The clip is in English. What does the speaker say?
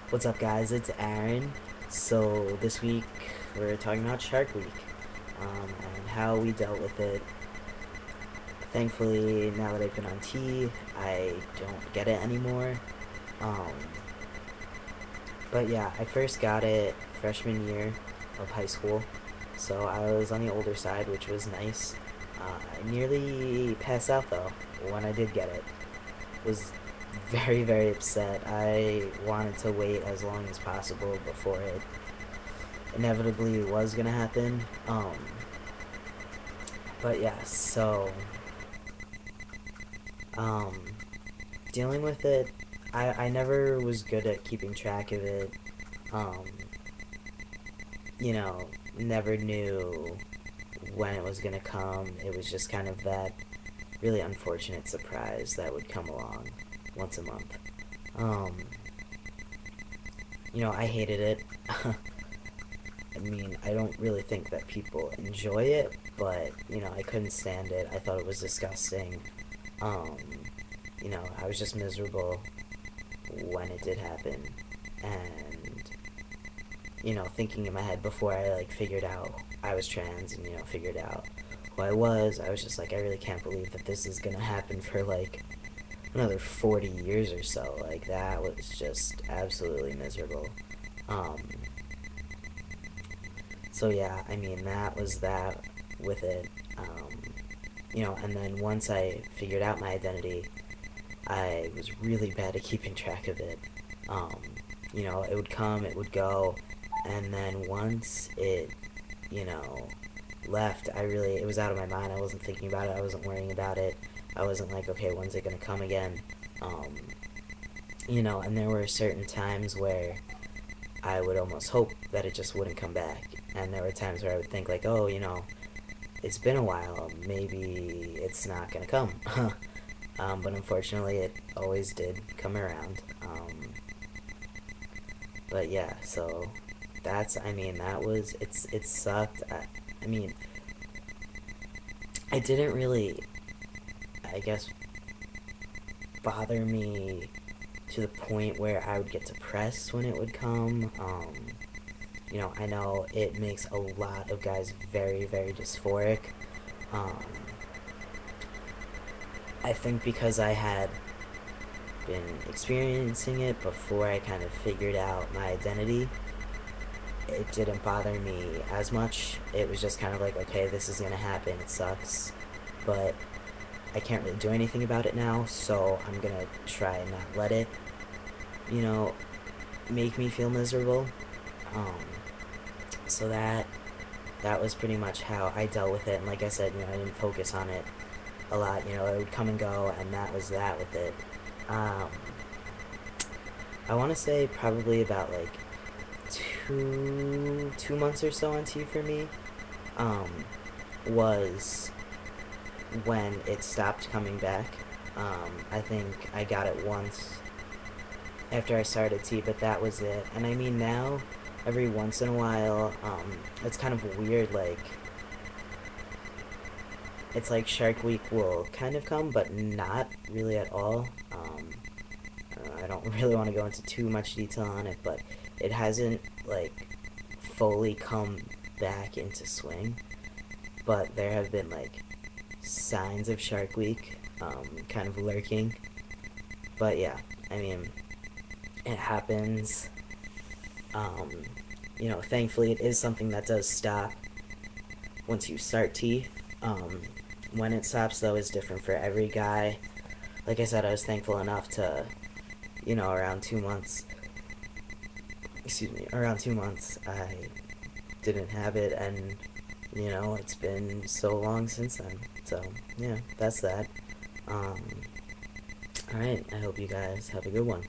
What's up, guys? It's Aaron. So this week we're talking about Shark Week and how we dealt with it. Thankfully, now that I've been on T, I don't get it anymore. Um, but yeah, I first got it freshman year of high school, so I was on the older side, which was nice. I nearly passed out though when I did get it. Was very, very upset. I wanted to wait as long as possible before it inevitably was gonna happen. But yeah, so um, dealing with it, I never was good at keeping track of it. Um, never knew when it was gonna come. It was just kind of that really unfortunate surprise that would come along once a month. Um, I hated it. I mean, I don't really think that people enjoy it, but, I couldn't stand it. I thought it was disgusting. Um, I was just miserable when it did happen. And, thinking in my head before I, figured out I was trans and, figured out who I was just like, I really can't believe that this is gonna happen for, another 40 years or so. Like, that was just absolutely miserable. Um, So yeah, I mean, that was that with it. And then once I figured out my identity, I was really bad at keeping track of it. Um, it would come, it would go, and then once it, you know, left, it was out of my mind. I wasn't thinking about it. I wasn't worrying about it. I wasn't like, okay, when's it gonna come again? Um, and there were certain times where I would almost hope that it just wouldn't come back. And there were times where I would think like, oh, it's been a while, maybe it's not gonna come. But unfortunately, it always did come around. But yeah, so I mean, it sucked. I mean, it didn't really, I guess, bother me to the point where I would get depressed when it would come. I know it makes a lot of guys very, very dysphoric. Um, I think because I had been experiencing it before I kind of figured out my identity, it didn't bother me as much. It was just kind of like, okay, this is gonna happen, it sucks, but I can't really do anything about it now, so I'm gonna try and not let it, you know, make me feel miserable. Um, so that was pretty much how I dealt with it, and like I said, I didn't focus on it a lot. It would come and go, and that was that with it. Um, I want to say probably about like 2 months or so on T for me. Um, was when it stopped coming back. I think I got it once after I started T, but that was it. And I mean, now every once in a while, it's kind of weird. Like, it's like Shark Week will kind of come, but not really at all. I don't really want to go into too much detail on it, but it hasn't like fully come back into swing. But there have been like signs of Shark Week, kind of lurking. But yeah, I mean, it happens. Um, Thankfully, it is something that does stop once you start T. Um, when it stops, though, is different for every guy. Like I said, I was thankful enough to, around 2 months, around 2 months, I didn't have it, and, it's been so long since then. So, yeah, that's that. Alright, I hope you guys have a good one.